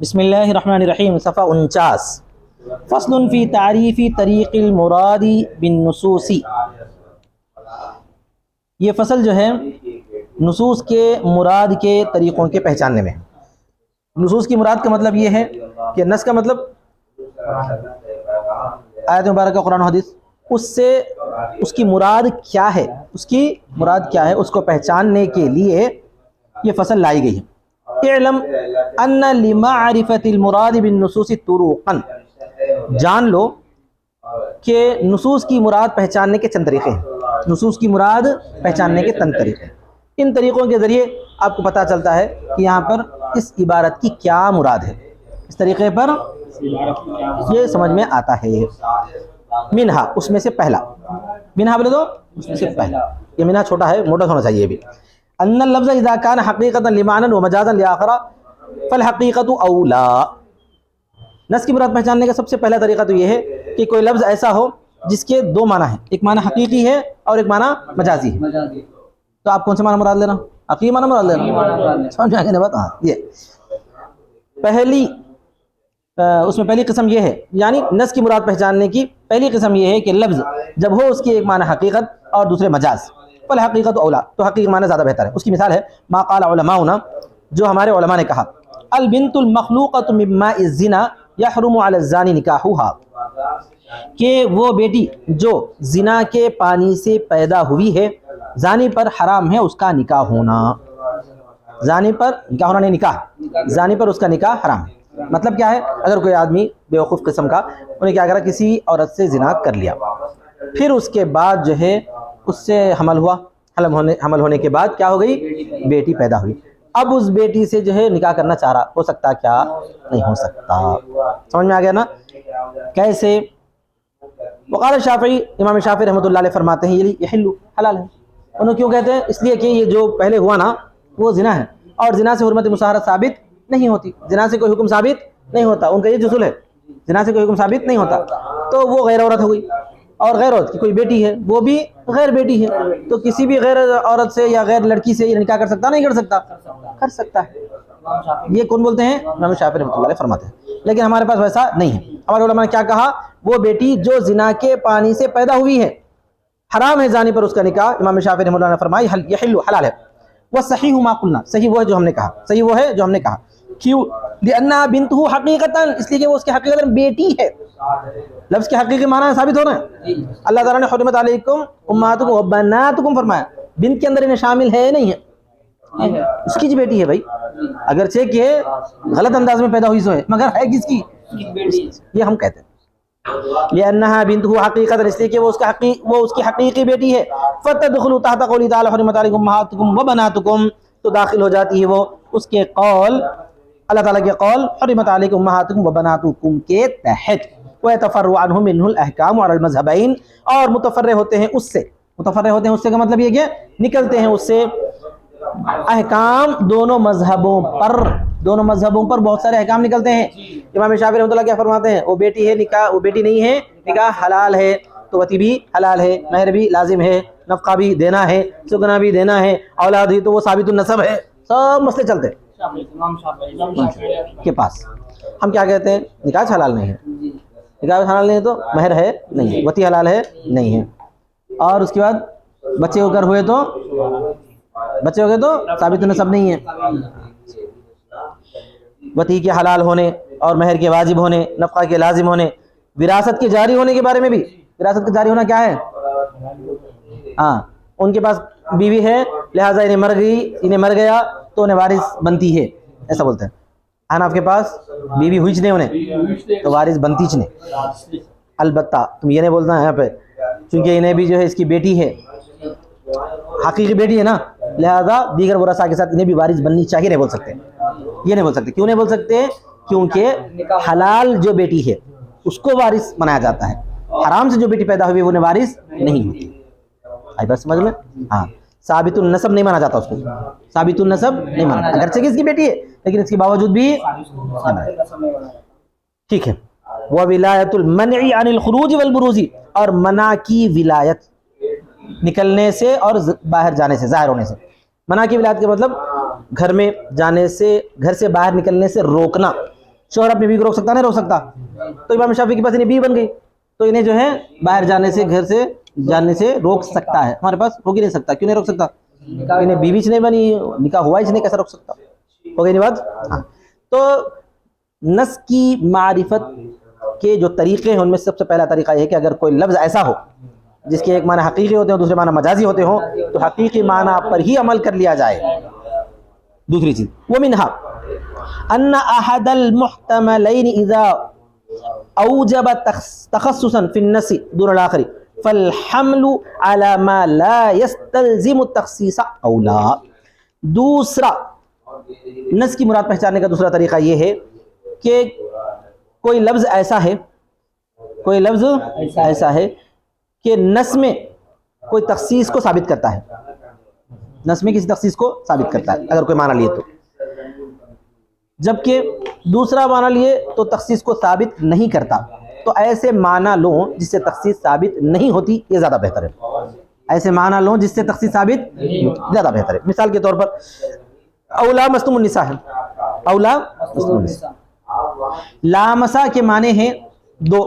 بسم اللہ الرحمن الرحیم، صفحہ 49، فصل فی تعریف طریق المراد بالنصوص۔ یہ فصل جو ہے نصوص کے مراد کے طریقوں کے پہچاننے میں۔ نصوص کی مراد کا مطلب یہ ہے کہ نص کا مطلب آیت مبارکہ قرآن و حدیث، اس سے اس کی مراد کیا ہے، اس کی مراد کیا ہے، اس کو پہچاننے کے لیے یہ فصل لائی گئی ہے۔ اعلم ان لمعرفت المراد بالنصوص طرقا، جان لو کہ نصوص کی مراد پہچاننے کے چند طریقے ہیں۔ نصوص کی مراد پہچاننے کے چند طریقے، ان طریقوں کے ذریعے آپ کو پتہ چلتا ہے کہ یہاں پر اس عبارت کی کیا مراد ہے، اس طریقے پر یہ سمجھ میں آتا ہے۔ منہا، اس میں سے پہلا، منہا بولے تو اس میں سے پہلا، یہ منہا چھوٹا ہے، موٹا ہونا چاہیے بھی۔ ان اللفظ اذا كان حقیقتا لمعنى ومجازا لاخر فالحقیقت اولا، نص کی مراد پہچاننے کا سب سے پہلا طریقہ تو یہ ہے کہ کوئی لفظ ایسا ہو جس کے دو معنی ہیں، ایک معنی حقیقی ہے اور ایک معنی مجازی ہے۔ تو آپ کون سے معنی مراد لینا؟ حقیقی معنی مراد لینا، سمجھ آگے بات؟ ہاں، یہ پہلی اس میں پہلی قسم یہ ہے، یعنی نص کی مراد پہچاننے کی پہلی قسم یہ ہے کہ لفظ جب ہو اس کی ایک معنی حقیقت اور دوسرے مجاز، فالحقیقت اولا، تو حقیقی معنی زیادہ بہتر ہے۔ اس کی مثال ہے ما قال علماؤنا، جو ہمارے علماء نے کہا، البنت المخلوقۃ من ماء الزنا یحرم علی الزانی نکاحها، کہ وہ بیٹی جو زنا کے پانی سے پیدا ہوئی ہے، زانی پر حرام ہے اس کا نکاح ہونا۔ زانی پر نکاح ہونا نہیں، نکاح، زانی پر اس کا نکاح حرام ہے۔ مطلب کیا ہے؟ اگر کوئی آدمی بیوقوف قسم کا، انہیں کیا کرا، کسی عورت سے زنا کر لیا، پھر اس کے بعد جو ہے اس سے حمل ہوا، حمل ہونے کے بعد کیا ہو گئی؟ بیٹی پیدا ہوئی۔ اب اس بیٹی سے جو ہے نکاح کرنا چاہ رہا، ہو سکتا کیا؟ نہیں ہو سکتا۔ سمجھ میں آ گیا نا؟ کیسے؟ وقال شافعی، امام شافعی رحمۃ اللہ علیہ فرماتے ہیں یہ حل، حلال ہے۔ انہوں کیوں کہتے ہیں؟ اس لیے کہ یہ جو پہلے ہوا نا وہ زنا ہے، اور زنا سے حرمت مصاہرت ثابت نہیں ہوتی، زنا سے کوئی حکم ثابت نہیں ہوتا، ان کا یہ جزل ہے، زنا سے کوئی حکم ثابت نہیں ہوتا، تو وہ غیر عورت ہو گئی، اور غیر عورت کی کوئی بیٹی ہے، وہ بھی غیر بیٹی ہے، تو کسی بھی غیر عورت سے یا غیر لڑکی سے یہ نکاح کر سکتا نہیں کر سکتا؟ کر سکتا ہے۔ یہ کون بولتے ہیں؟ امام شافعی رحمۃ اللہ علیہ فرماتے ہیں۔ لیکن ہمارے پاس ویسا نہیں ہے، ہمارے علماء نے کیا کہا؟ وہ بیٹی جو زنا کے پانی سے پیدا ہوئی ہے، حرام ہے زانی پر اس کا نکاح۔ امام شافعی رحمۃ اللہ نے فرمائی یحل، حلال ہے۔ وصحیح ما قلنا، صحیح وہ ہے جو ہم نے کہا، صحیح وہ ہے جو ہم نے کہا۔ کیوں؟ لأنها بنته حقیقتا، اس لیے کہ وہ اس کے حقیقت میں بیٹی ہے۔ لفظ کے حقیقی معنی ثابت ہو رہے ہیں۔ اللہ تعالیٰ نے حرمت علیکم امہاتکم وبناتکم فرمایا، بنت کے اندر انہیں شامل ہے نہیں ہے، اس کی جو بیٹی ہے بھائی، اگرچہ کہ غلط انداز میں پیدا ہوئی سو ہے، مگر ہے کس کی؟ یہ ہم کہتے ہیں لأنها بنته حقیقتا، اس لیے کہ وہ اس کی حقیقی بیٹی ہے۔ فتدخل تحت قول تعالی حرمت علیکم امہاتکم وبناتکم، تو داخل ہو جاتی ہے وہ اس کے قول، اللہ تعالیٰ کے قول حرمت علیکم امہاتکم وبناتکم کے تحت۔ وَيَتَفَرُّعُ عَنْهُ مِنْهُ الْأَحْكَامُ عَلَى الْمَذْهَبَيْنِ، اور متفرع ہوتے ہیں اس سے، متفرع ہوتے ہیں اس سے کا مطلب یہ کہ نکلتے ہیں اس سے احکام دونوں مذہبوں پر، دونوں مذہبوں پر بہت سارے احکام نکلتے ہیں۔ امام شافعی رحمۃ اللہ کیا فرماتے ہیں؟ وہ بیٹی ہے، نکاح، وہ بیٹی نہیں ہے، نکاح حلال ہے، تو وطی بھی حلال ہے، مہر بھی لازم ہے، نفقہ بھی دینا ہے، سکنا بھی دینا ہے، اولاد ہی تو وہ ثابت النسب ہے، سب مسئلے چلتے ہیں کے پاس۔ ہم کیا کہتے ہیں؟ نکاح حلال نہیں ہے، نکاح حلال نہیں ہے تو مہر ہے نہیں ہے، وطی حلال ہے نہیں ہے، اور اس کے بعد بچے اگر ہوئے تو ثابت نسب نہیں ہے۔ وطی کے حلال ہونے اور مہر کے واجب ہونے، نفقہ کے لازم ہونے، وراثت کے جاری ہونے کے بارے میں بھی، وراثت کا جاری ہونا کیا ہے؟ ہاں، ان کے پاس بیوی ہے، لہٰذا انہیں مر گیا تو انہیں وارث بنتی ہے، ایسا بولتے ہیں۔ حناف کے پاس بیوی ہوئی چنے انہیں تو وارث بنتی چنے۔ البتہ تم یہ نہیں بولنا ہے یہاں پہ، چونکہ انہیں بھی جو ہے اس کی بیٹی ہے، حقیقی بیٹی ہے نا، لہذا دیگر ورثاء کے ساتھ انہیں بھی وارث بننی چاہیے، نہیں بول سکتے، یہ نہیں بول سکتے۔ کیوں نہیں بول سکتے؟ کیونکہ حلال جو بیٹی ہے اس کو وارث بنایا جاتا ہے، حرام سے جو بیٹی پیدا ہوئی وہ انہیں وارث نہیں ہوتی۔ آئی بات سمجھ میں؟ ہاں، ثابت النسب نہیں مانا جاتا اس کو، ثابت النسب نہیں مانا جاتا، اگرچہ کہ اس کی بیٹی ہے لیکن اس کے باوجود بھی ٹھیک ہے۔ وولایت المنع عن الخروج والبروز، اور منع کی ولایت، نکلنے سے اور باہر جانے سے، ظاہر ہونے سے۔ منع کی ولایت کا مطلب گھر میں جانے سے، گھر سے باہر نکلنے سے روکنا، شوہر اپنی بیوی کو روک سکتا نہیں روک سکتا؟ تو امام شافعی کے پاس انہیں بیوی بن گئی تو انہیں جو ہے باہر جانے سے گھر سے جانے سے روک سکتا ہے. ہمارے پاس روک ہی نہیں سکتا. کیوں نہیں روک سکتا؟ انہیں بیوی نہیں بنی, نکاح ہوا ہی نہیں, کیسا روک سکتا؟ ہو گئی نہیں بات؟ ہاں. تو نص کی معرفت کے جو طریقے ہیں ان میں سب سے پہلا طریقہ یہ ہے کہ اگر کوئی لفظ ایسا ہو جس کے ایک معنی حقیقی ہوتے ہیں دوسرے معنی مجازی ہوتے ہوں تو حقیقی معنی پر ہی عمل کر لیا جائے. دوسری چیز ومنها ان احد المحتملين اذا اوجب تخصصا في النص دون الاخر فالحمل على ما لا يستلزم التخصيص اولا. دوسرا نص کی مراد پہچاننے کا دوسرا طریقہ یہ ہے کہ کوئی لفظ ایسا ہے کہ نص میں کوئی تخصیص کو ثابت کرتا ہے, نص میں کسی تخصیص کو ثابت کرتا ہے اگر کوئی معنی لیے تو, جبکہ دوسرا معنی لیے تو تخصیص کو ثابت نہیں کرتا. تو ایسے معنی لو جس سے تخصیص ثابت نہیں ہوتی, یہ زیادہ بہتر ہے. ایسے معنی لو جس سے تخصیص ثابت زیادہ بہتر ہے. مثال کے طور پر اولا مستم النساء ہے. اولا مستم النساء, لامسا کے معنی ہیں دو,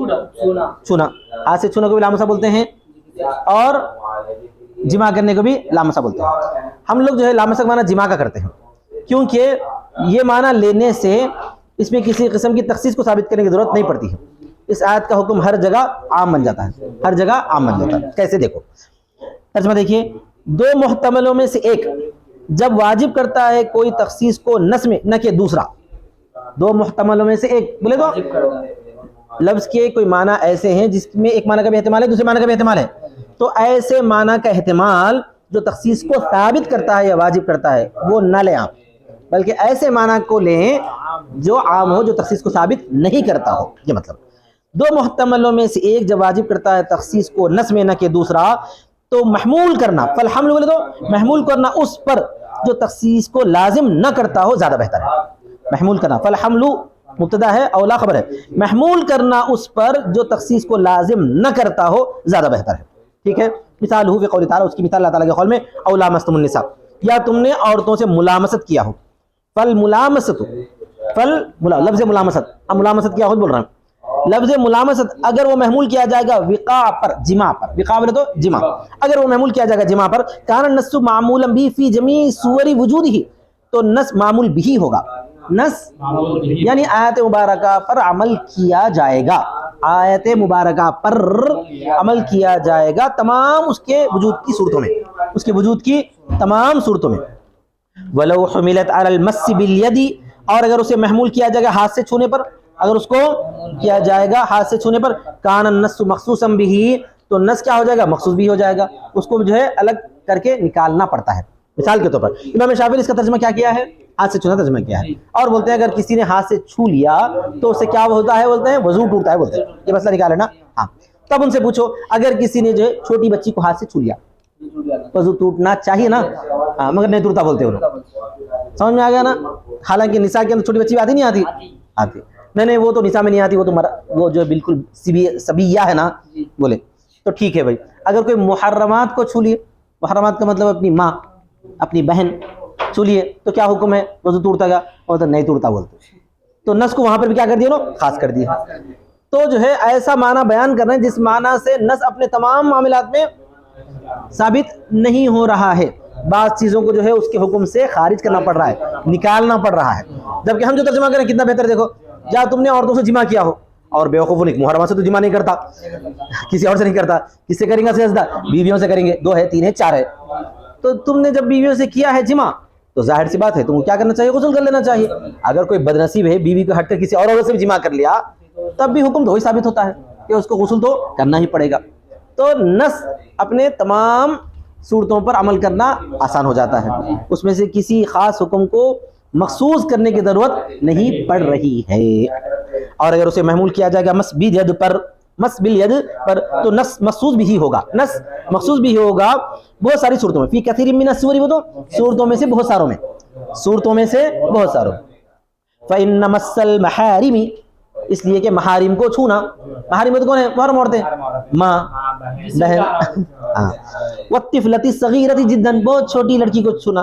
چھونا, ہاتھ سے چھونا کو بھی لامسا بولتے ہیں اور جمع کرنے کو بھی لامسا بولتے ہیں. ہم لوگ جو ہے لامسا کا معنی جمع کا کرتے ہیں کیونکہ یہ معنی لینے سے اس میں کسی قسم کی تخصیص کو ثابت کرنے کی ضرورت نہیں پڑتی ہے. اس آیت کا حکم ہر جگہ عام بن جاتا ہے, ہر جگہ عام بن جاتا ہے. کیسے دیکھو ترجمہ دیکھیے, دو محتملوں میں سے ایک جب واجب کرتا ہے کوئی تخصیص کو نص میں نہ کہ دوسرا. دو محتملوں میں سے ایک بولے تو لفظ کے کوئی معنی ایسے ہیں جس میں ایک معنی کا بھی احتمال ہے دوسرے معنی کا بھی احتمال ہے. تو ایسے معنی کا احتمال جو تخصیص کو ثابت کرتا ہے یا واجب کرتا ہے وہ نہ لیں آپ, بلکہ ایسے معنی کو لیں جو عام ہو, جو تخصیص کو ثابت نہیں کرتا ہو. یہ مطلب دو محتملوں میں سے ایک جب واجب کرتا ہے تخصیص کو نص میں نہ کہ دوسرا تو محمول کرنا, فالحمل بولے تو محمول کرنا اس پر جو تخصیص کو لازم نہ کرتا ہو زیادہ بہتر ہے. محمول کرنا, فالحمل مبتدا ہے, اولا خبر ہے, محمول کرنا اس پر جو تخصیص کو لازم نہ کرتا ہو زیادہ بہتر ہے. ٹھیک ہے. مثال ہو فی قول تعالی, اس کی مثال اللہ تعالیٰ کے قول میں اولا مستم النساء, یا تم نے عورتوں سے ملامست کیا ہو. فالملامست لفظ ملامست, اب ملامست کیا خود بول رہا ہوں. لفظ ملامست اگر وہ محمول کیا جائے گا وقاع پر, جماع پر, وقاع بولے تو جماع, اگر وہ محمول کیا جائے گا جماع پر کان النص معمولا بھی فی جمیع صور وجودہ, تو نص معمول بھی ہوگا. نص یعنی آیت مبارکہ پر عمل کیا جائے گا, آیت مبارکہ پر عمل کیا جائے گا تمام اس کے وجود کی صورتوں میں, اس کے وجود کی تمام صورتوں میں. ولو حملت علی المس بالید, اور اگر اسے محمول کیا جائے گا ہاتھ سے چھونے پر, اگر اس کو کیا جائے گا ہاتھ سے چھونے پر کان النص مخصوصا بھی, تو نص کیا ہو جائے گا, مخصوص بھی ہو جائے گا, اس کو جو ہے الگ کر کے نکالنا پڑتا ہے. مثال کے طور پر امام شافعی نے اس کا ترجمہ کیا کیا ہے, ہاتھ سے چھونا ترجمہ کیا ہے, اور بولتے ہیں اگر کسی نے ہاتھ سے چھو لیا تو اس سے کیا ہوتا ہے, بولتے ہیں وضو ٹوٹتا ہے, بولتے ہیں. یہ مسئلہ نکالا نا. ہاں, تب ان سے پوچھو اگر کسی نے جو ہے چھوٹی بچی کو ہاتھ سے چھو لیا وضو ٹوٹنا چاہیے نا, مگر نہیں ٹوٹتا بولتے ہیں. سمجھ میں آ گیا نا. حالانکہ نساء کے اندر چھوٹی بچی آتی نہیں آتی, نہیں وہ تو نساء میں نہیں آتی, وہ جو بالکل سبیہ ہے نا بولے تو ٹھیک ہے بھائی. اگر کوئی محرمات کو چھو لیے, محرمات کا مطلب اپنی ماں, اپنی بہن چھو لیے, تو کیا حکم ہے, وضو ٹوٹتا گا, اور تو نہیں ٹوٹتا بولتے. تو نص کو وہاں پر بھی کیا کر دیا نا, خاص کر دیا. تو جو ہے ایسا معنی بیان کرنا ہے جس معنی سے نص اپنے تمام معاملات میں ثابت نہیں ہو رہا ہے, بعض چیزوں کو جو ہے اس کے حکم سے خارج کرنا پڑ رہا ہے, نکالنا پڑ رہا ہے. جبکہ ہم جو ترجمہ کریں کتنا بہتر, دیکھو یا تم نے عورتوں سے جمع کیا ہو, اور بیوقوف محرمات سے تو جمع نہیں کرتا, کسی اور سے نہیں کرتا, کس سے کریں گا سجدہ, بیویوں سے کریں گے, 2 ہے 3 ہے 4 ہے. تو تم نے جب بیویوں سے کیا ہے جمع تو ظاہر سی بات ہے تم کو کیا کرنا چاہیے, غسل کر لینا چاہیے. اگر کوئی بدنصیب ہے بیوی کو ہٹ کر کسی اور عورت سے بھی جمع کر لیا تب بھی حکم تو وہی ثابت ہوتا ہے کہ اس کو غسل تو کرنا ہی پڑے گا. تو نص اپنے تمام صورتوں پر عمل کرنا آسان ہو جاتا ہے, اس میں سے کسی خاص حکم کو مخصوص کرنے کی ضرورت نہیں پڑ رہی ہے. اور اگر اسے محمول کیا جائے گا مس بالید پر, مس بالید پر, تو نص مخصوص بھی ہوگا, نص مخصوص بھی ہوگا بہت ساری صورتوں میں. فی کثیر من الصور, وہ تو صورتوں میں سے بہت ساروں میں, صورتوں میں سے بہت ساروں. فإن مس المحارم, اس لیے کہ محارم کو چھونا, محارم تو کون ہے, محرم عورتیں, ماں, بہن. والطفلۃ الصغیرۃ جدا, بہت چھوٹی لڑکی کو چھونا,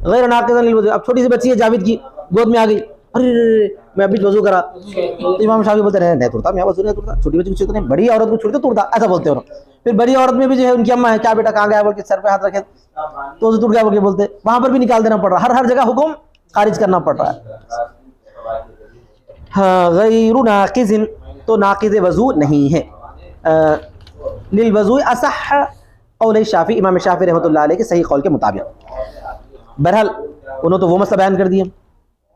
غیر ناقضا للوضوء, اب چھوٹی سی بچی ہے جاوید کی, گود میں آ گئی, ارے میں ابھی وضو کرا تو امام شافعی بولتے ہیں نہیں توڑتا، میں وضو نہیں توڑتا، چھوٹی بچی کو بڑی عورت کو چھوڑتے توڑتا، ایسا بولتے ہیں. پھر بڑی عورت میں بھی جو ہے ان کی اماں ہے، کیا بیٹا کہاں گیا بول کے سر پہ ہاتھ رکھے تو وضو ٹوٹ گیا بول کے بولتے، وہاں پر بھی نکال دینا پڑ رہا، ہر جگہ حکم خارج کرنا پڑ رہا ہے. ہاں غیر ناقض، تو ناقض وضو نہیں ہے. للوضوء اصح قول الشافعی، امام شافعی رحمۃ اللہ علیہ کے صحیح قول کے مطابق. بہرحال انہوں تو وہ مسئلہ بیان کر دیے.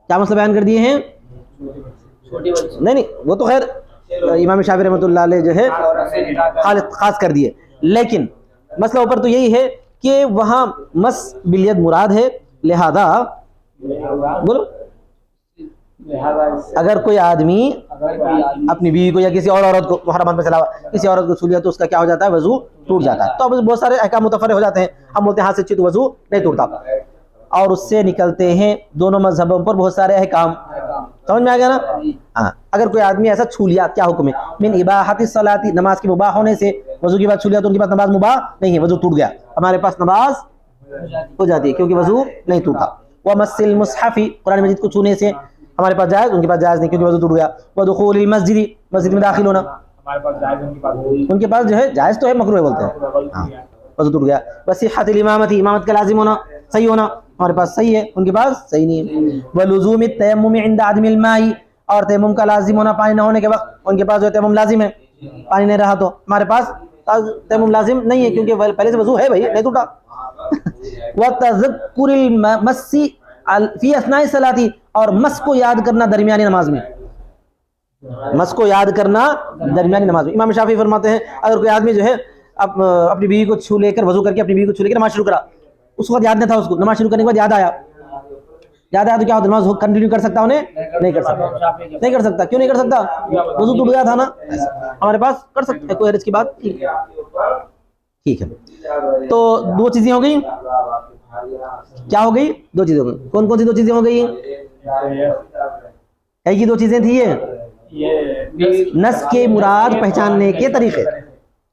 کیا مسئلہ بیان کر دیے ہیں؟ نہیں وہ تو خیر امام شافعی رحمۃ اللہ علیہ جو ہے خاص کر دیے، لیکن مسئلہ اوپر تو یہی ہے کہ وہاں مس بالید مراد ہے، لہذا بولو اگر کوئی آدمی اپنی بیوی کو یا کسی اور عورت کو محرمات میں چلا کسی عورت کو چھو لیا تو اس کا کیا ہو جاتا ہے؟ وضو ٹوٹ جاتا ہے. تو اب بہت سارے احکام متفرع ہو جاتے ہیں. ہم بولتے ہیں ہاتھ سے چھو تو وضو نہیں ٹوٹتا، اور اس سے نکلتے ہیں دونوں مذہبوں پر بہت سارے احکام. سمجھ میں آ گیا نا؟ ہاں اگر کوئی آدمی ایسا چھو لیا کیا حکم ہے؟ من اباحت الصلاۃ، نماز کے مباح ہونے سے. وضو کی بات چھو لیا تو ان کے پاس نماز مباح نہیں ہے، وضو ٹوٹ گیا. ہمارے پاس نماز ہو جاتی ہے کیونکہ وضو نہیں ٹوٹا. ومس المصحف، قرآن مجید کو چھونے سے ہمارے پاس جائز، ان کے پاس جائز نہیں کیونکہ وضو ٹوٹ گیا. ودخول المسجد، مسجد میں داخل ہونا ان کے پاس جو ہے جائز تو ہے، مکروہ بولتے ہیں. ہاں وضو ٹوٹ گیا. وصحۃ الامامۃ، امامت کا لازم ہونا صحیح ہونا ہمارے پاس صحیح ہے، ان کے پاس صحیح نہیں ہے. ولزوم التیمم عند عدم الماء، اور تیمم کا لازم ہونا پانی نہ ہونے کے وقت. ان کے پاس جو تیمم لازم ہے، پانی نہیں رہا تو ہمارے پاس تیمم لازم نہیں ہے کیونکہ پہلے سے وضو ہے بھائی، نہیں ٹوٹا. وتذکر المس فی اثناء الصلاۃ، اور مس کو یاد کرنا درمیانی نماز میں. مس کو یاد کرنا درمیانی نماز میں. امام شافعی فرماتے ہیں اگر کوئی آدمی جو ہے اپنی بیوی کو چھو لے کر وضو کر کے اپنی بیوی کو چھو لے کر نماز شروع کرا، اس وقت یاد نہیں تھا، اس کو نماز شروع کرنے کے بعد یاد آیا تو کیا ہوتا؟ نماز کنٹینیو کر سکتا انہیں؟ نہیں کر سکتا. نہیں کر سکتا. کیوں نہیں کر سکتا؟ وضو ٹوٹ گیا تھا نا. ہمارے پاس کر سکتا ہے، کوئی حرج کی بات ٹھیک ہے. تو دو چیزیں ہو گئی. کیا ہو گئی؟ دو چیزیں ہو گئی. کون کون سی دو چیزیں ہو گئی؟ ایک ہی دو چیزیں تھی یہ نس کے مراد پہچاننے کے طریقے.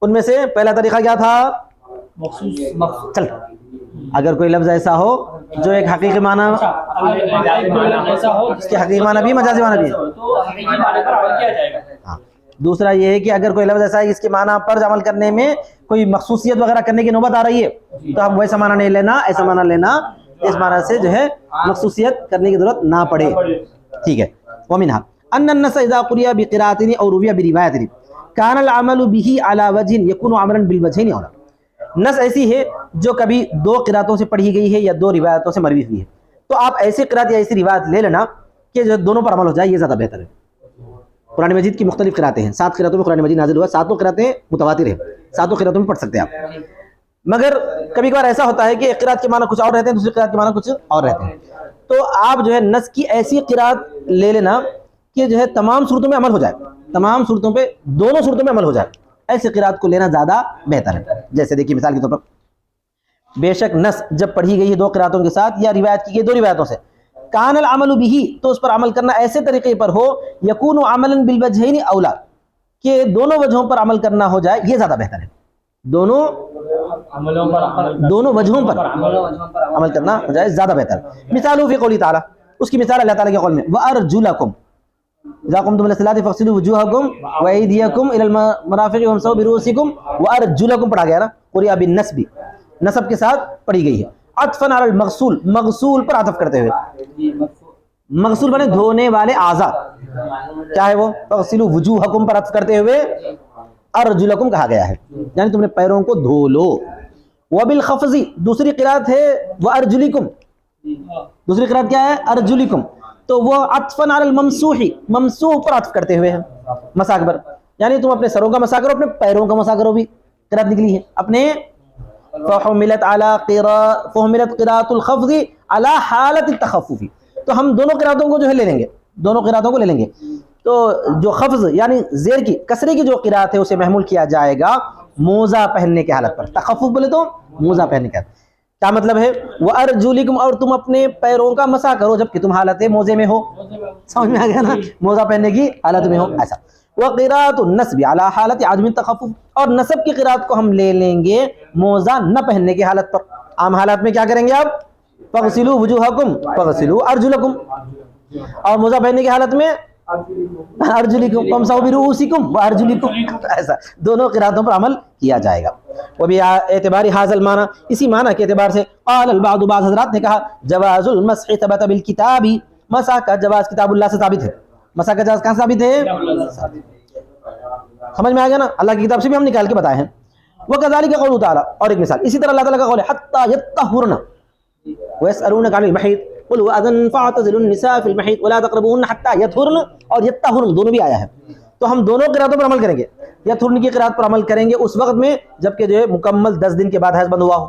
ان میں سے پہلا طریقہ کیا تھا؟ چل اگر کوئی لفظ ایسا ہو جو ایک حقیقی معنی، اس کے حقیقی معنی بھی مجازی معنی بھی ہے. دوسرا یہ ہے کہ اگر کوئی لفظ ایسا ہے اس کے معنی پر عمل کرنے میں کوئی مخصوصیت وغیرہ کرنے کی نوبت آ رہی ہے تو ہم ویسا معنی نہیں لینا، ایسا معنی لینا اس معنی سے جو ہے مخصوصیت کرنے کی ضرورت نہ پڑے. ٹھیک ہے. ومنها ان النص اذا قرئ بقراءة او روي بروايه كان العمل به على وجه يكون عملا بالوجهين اولا. نص ایسی ہے جو کبھی دو قراتوں سے پڑھی گئی ہے یا دو روایتوں سے مروی ہوئی ہے، تو آپ ایسی قرات یا ایسی روایت لے لینا کہ جو دونوں پر عمل ہو جائے، یہ زیادہ بہتر ہے. قرآن مجید کی مختلف قراتیں ہیں، 7 قراتوں میں قرآن مجید نازل ہوا، 7 قراتیں متواتر ہیں، 7 قراتوں میں پڑھ سکتے ہیں آپ. مگر کبھی کبھار ایسا ہوتا ہے کہ ایک قرات کے معنی کچھ اور رہتے ہیں، دوسری قرات کے معنی کچھ اور رہتے ہیں. تو آپ جو ہے نص کی ایسی قرات لے لینا کہ جو ہے تمام صورتوں میں عمل ہو جائے، تمام صورتوں پہ دونوں صورتوں میں عمل ہو جائے، ایسی قرات کو لینا زیادہ بہتر ہے. جیسے دیکھیے مثال کے طور پر، بے شک نص جب پڑھی گئی ہے 2 قراتوں کے ساتھ یا روایت کی گئی 2 روایتوں سے، کان العمل به، تو اس پر عمل کرنا ایسے طریقے پر ہو، یکون عملا بالوجهین اولا، کہ دونوں وجہوں پر عمل کرنا ہو جائے، یہ زیادہ بہتر ہے. دونوں وجہوں پر عمل کرنا ہو جائے زیادہ بہتر. مثال فی قولی تعالی، اس کی مثال اللہ تعالیٰ کے قول میں وارجلکم اذا قمتم الى الصلاة فاغسلوا وجوهكم وايديكم الى المرافق وامسحوا برؤوسكم وارجلکم پڑھا گیا نا، قرئ بالنصب، نصب کے ساتھ پڑھی گئی ہے. عطفا علی المغسول، مغسول پر عطف کرتے ہوئے. مغسول بنے دھونے والے اعضاء، کیا ہے وہ؟ فاغسلوا وجوہکم پر عطف کرتے ہوئے ارجلکم کہا گیا ہے، یعنی تم نے پیروں کو دھو لو. وبالخفض، دوسری قرات ہے وارجلکم، دوسری قرات کیا ہے؟ ارجلکم، تو وہ عطفا علی الممسوح، ممسوح پر عطف کرتے ہوئے ہے، مساق پر، یعنی تم اپنے سروں کا مسا کرو، اپنے پیروں کا مسا کرو. بھی قرات نکلی ہے اپنے فحملت قراءة الخفض على حالة التخفف. تو ہم دونوں قراتوں کو جو ہے لے لیں گے، دونوں قراتوں کو لے لیں گے. تو جو خفض یعنی زیر کی کسرے کی جو قرات ہے اسے محمول کیا جائے گا موزہ پہننے کی حالت پر. تخفف بولے تو موزہ پہننے کی حالت. کیا مطلب ہے؟ وَأَرْجُلِكُمْ، اور تم اپنے پیروں کا مسا کرو جبکہ تم حالت موزے میں ہو. سمجھ میں آ گیا نا؟ موزہ پہننے کی حالت میں ہو ایسا. وَقِرَاءَةُ النَّصْبِ عَلَى حَالَةِ عَدْمِ التَّخَفُّفِ، اور نصب کی قرات کو ہم لے لیں گے موزہ نہ پہننے کی حالت پر. عام حالات میں کیا کریں گے آپ؟ فَغْسِلُوا وُجُوهَكُمْ فَغْسِلُوا أَرْجُلَكُمْ. اور موزہ پہننے کی حالت میں ارجلکم فامسحوا برؤوسکم وارجلکم، ایسا دونوں قراتوں پر عمل کیا جائے گا. وہ بھی اعتبار حاصل معنی، اسی معنی کے اعتبار سے قال البعض، بعض حضرات نے کہا جواز المسح ثبت بالکتاب، مسح کا جواز کتاب اللہ سے ثابت ہے. مسح کا جواز کہاں ثابت ہے؟ سمجھ میں آ گیا نا، اللہ کی کتاب سے بھی ہم نکال کے بتائے ہیں. وکذالک قول تعالی، اور ایک مثال اسی طرح اللہ تعالیٰ کا قول ہے حتی یطہرن ویسألونک عن المحیض قل هو اذن فاعتزلوا النساء في المحيض ولا تقربوهن حتى يطهرن، اور يطهرن دونوں بھی آیا ہے. تو ہم دونوں قراتوں پر عمل کریں گے. یطہرن کی قرات پر عمل کریں گے اس وقت میں جبکہ جو ہے مکمل 10 دن کے بعد حیض بند ہوا ہو،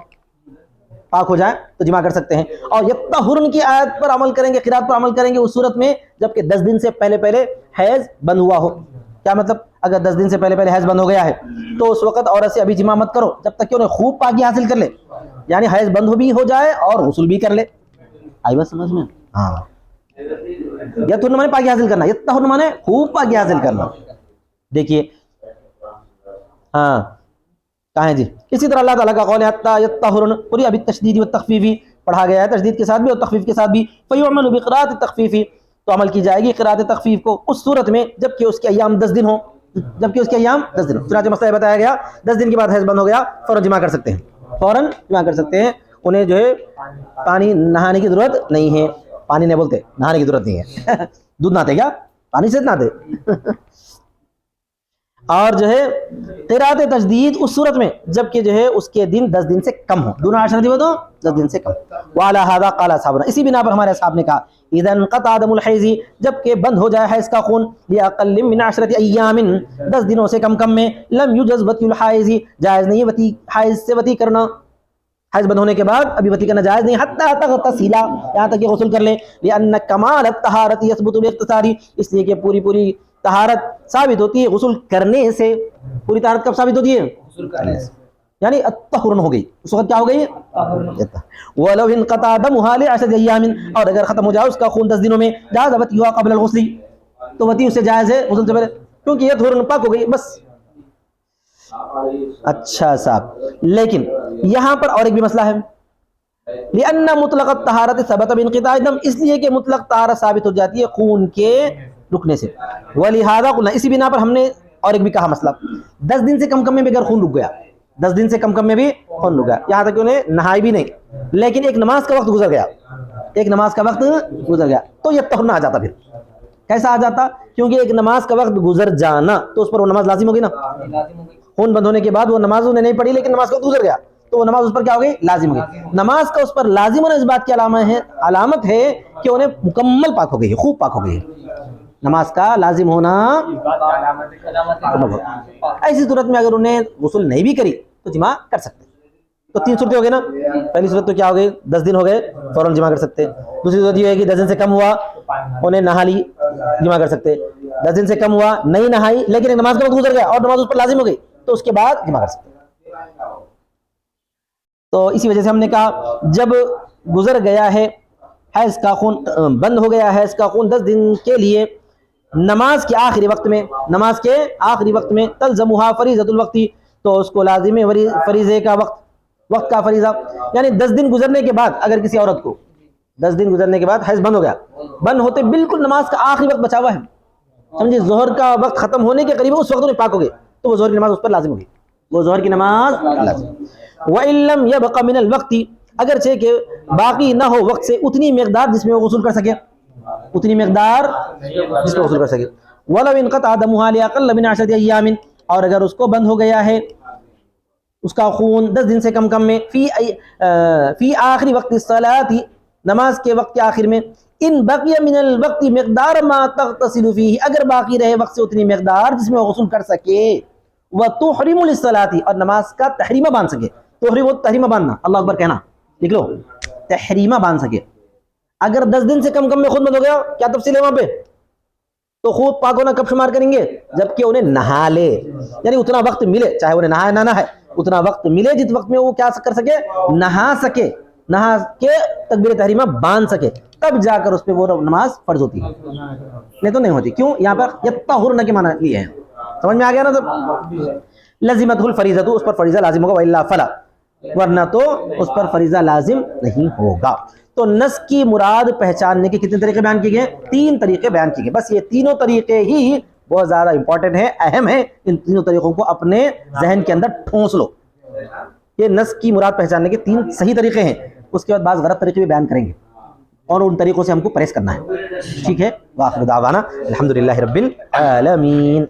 پاک ہو جائے تو جمع کر سکتے ہیں. اور یطہرن کی آیت پر عمل کریں گے، قرات پر عمل کریں گے اس صورت میں جبکہ 10 دن سے پہلے پہلے حیض بند ہوا ہو. کیا مطلب؟ اگر 10 دن سے پہلے پہلے حیض بند ہو گیا ہے تو اس وقت عورت سے ابھی جمع مت کرو جب تک کہ انہیں خوب پاکی حاصل کر لے، یعنی حیض بند بھی ہو جائے اور غسل بھی کر لے. آئی بات سمجھ میں؟ ہاں. یطہرن مانے پاکی حاصل کرنا، یطہرن مانے خوب پاکی حاصل کرنا. دیکھیے ہاں کہاں ہے جی. اسی طرح اللہ تعالیٰ کا قول ہے حتی یطہرن، قرئ بالتشدید والتخفیف، پڑھا گیا ہے تشدید کے ساتھ بھی اور تخفیف کے ساتھ بھی. فیعمل بقراءۃ التخفیف، تو عمل کی جائے گی قراءۃ تخفیف کو اس صورت میں جبکہ اس کے ایام 10 دن ہوں، جبکہ اس کے ایام 10 دن. چنانچہ مسئلہ بتایا گیا 10 دن کے بعد حیض بند ہو گیا فوراً جمع کر سکتے ہیں، فوراً جمع کر سکتے ہیں. انہیں جو ہے پانی نہانے کی ضرورت نہیں ہے. پانی نہیں بولتے، نہانے کی ضرورت نہیں ہے. دودھ نہاتے کیا؟ پانی سے نہاتے. اور جو ہے قراءۃ تجدید اس صورت میں جبکہ جو ہے اس کے دن 10 دن سے کم ہو، دونوں عشرہ وہ تو 10 دن سے کم. وعلی ھذا قال اصحابنا، اسی بنا پر ہمارے اصحاب نے کہا اذا انقطع دم الحیض، جبکہ بند ہو جائے حیض کا خون باقل من 10 ایام، 10 دنوں سے کم میں، لم یجز وطی الحائض، جائز نہیں وطی حیض سے وطی کرنا. حیض بند ہونے کے بعد ابھی وطی کرنا جائز نہیں، حتی تغتسل، یہاں تک کہ غسل کر لے. لأن کمال الطہارۃ یثبت بالاغتسال، اس لیے کہ پوری طہارت ثابت ہوتی ہے غسل کرنے سے. پوری طہارت کب ثابت ہوتی ہے؟ غسل کرنے سے، یعنی الطہرن ہو گئی اس وقت. کیا ہو گئی؟ ولو انقطع دمها ل10 ایام، اور اگر ختم ہو جائے اس کا خون 10 دنوں میں، جاز وطیها قبل الغسل، تو وطی اس سے جائز ہے غسل سے پہلے کیونکہ یہ طہرن پاک ہو گئی بس. اچھا صاحب، لیکن یہاں پر اور ایک بھی مسئلہ ہے. لأن مطلق الطہارت ثبت بانقطاع الدم، اس لیے کہ مطلق طہارت ثابت ہو جاتی ہے خون کے رکنے سے. ولہذا قلنا، اسی بنا پر ہم نے اور ایک بھی کہا مسئلہ 10 دن سے کم میں بھی اگر خون رک گیا، 10 دن سے کم میں بھی خون رک گیا، یہاں تک کہ انہیں نہائی بھی نہیں لیکن ایک نماز کا وقت گزر گیا، ایک نماز کا وقت گزر گیا تو یہ طہر آ جاتا. پھر کیسا آ جاتا؟ کیونکہ ایک نماز کا وقت گزر جانا تو اس پر وہ نماز لازم ہوگی نا. خون بند ہونے کے بعد وہ نماز انہیں نہیں پڑھی لیکن نماز کا وقت گزر گیا تو وہ نماز اس پر کیا ہو گئی؟ لازم ہو گئی. نماز کا اس پر لازم ہونا اس بات کی علامت ہے کہ انہیں مکمل پاک ہو گئی ہے، خوب پاک ہو گئی ہے. نماز کا لازم ہونا ایسی صورت میں اگر انہیں غسل نہیں بھی کری تو جمع کر سکتے. تو 3 صورتیں ہو گئی نا. پہلی صورت تو کیا ہو گئی؟ 10 دن ہو گئے فوراً جمع کر سکتے. دوسری صورت یہ ہے کہ 10 دن سے کم ہوا انہیں نہا لی، جمع کر سکتے. 10 دن سے کم ہوا نہیں نہائی لیکن ایک نماز کا وقت گزر گیا اور نماز اس پر لازم ہو گئی تو اس کے بعد جمع کر سکتے. تو اسی وجہ سے ہم نے کہا جب گزر گیا ہے حیض کا خون، بند ہو گیا ہے حیض کا خون 10 دن کے لیے، نماز کے آخری وقت میں تلزمھا فریضۃ الوقت، تو اس کو لازم ہے فریضے کا وقت کا فریضہ. یعنی 10 دن گزرنے کے بعد اگر کسی عورت کو 10 دن گزرنے کے بعد حیض بند ہو گیا، بند ہوتے بالکل نماز کا آخری وقت بچا ہوا ہے، سمجھے ظہر کا وقت ختم ہونے کے قریب اس وقت میں پاک ہو گئے تو وہ ظہر کی نماز اس پر لازم ہوگی، وہ ظہر کی نماز لازم. وَإِن لَّمْ يَبْقَ مِنَ الْوَقْتِ، اگرچہ کہ باقی نہ ہو وقت سے اتنی مقدار جس میں وہ غسل کر سکے، اتنی مقدار جس میں غسل کر سکے. وَلَوْ انْقَطَعَ دَمُهَا لِأَقَلَّ مِنْ 10 أَيَّامٍ، اور اگر اس کو بند ہو گیا ہے اس کا خون 10 دن سے کم میں، فی آخری وقت الصلاۃ، نماز کے وقت کے آخر میں، ان بقی من الوقت مقدار ما تغتسل فیہ، اگر باقی رہے وقت سے اتنی مقدار جس میں وہ غسل کر سکے، وتحرم للصلاۃ، اور نماز کا تحریمہ باندھ سکے. تحریمہ باندھنا، اللہ اکبر کہنا، لکھ لو، تحریمہ باندھ سکے. اگر 10 دن سے کم میں خود بند ہو گیا، کیا تفصیل ہے وہاں پہ؟ تو خود پاک ہونا کب شمار کریں گے؟ جبکہ انہیں نہا لے، یعنی اتنا وقت ملے، چاہے انہیں نہائے نہ نہائے، اتنا وقت ملے جس وقت میں وہ کیا کر سکے؟ نہا سکے، نہا کے تکبیر تحریمہ باندھ سکے، تب جا کر اس پہ وہ نماز فرض ہوتی ہے، نہیں تو نہیں ہوتی. کیوں؟ یہاں پر یطہرن کے معنی لیے ہیں. سمجھ میں آ گیا نا؟ تو لزمت الفریضۃ، اس پر فریضہ لازم ہوگا، والا فلا، ورنہ تو اس پر فریضہ لازم نہیں ہوگا۔ تو نس کی مراد پہچاننے کے کتنے طریقے بیان کیے گئے؟ 3 طریقے بیان کیے گئے۔ بس یہ تینوں طریقے ہی بہت زیادہ امپورٹنٹ ہیں، اہم ہیں۔ ان تینوں طریقوں کو اپنے ذہن کے اندر ٹھونس لو۔ یہ نس کی مراد پہچاننے کے 3 صحیح طریقے ہیں، اس کے بعد بعض غلط طریقے بھی بیان کریں گے اور ان طریقوں سے ہم کو پرہیز کرنا ہے، ٹھیک ہے؟ وآخر دعوانا الحمدللہ رب العالمین۔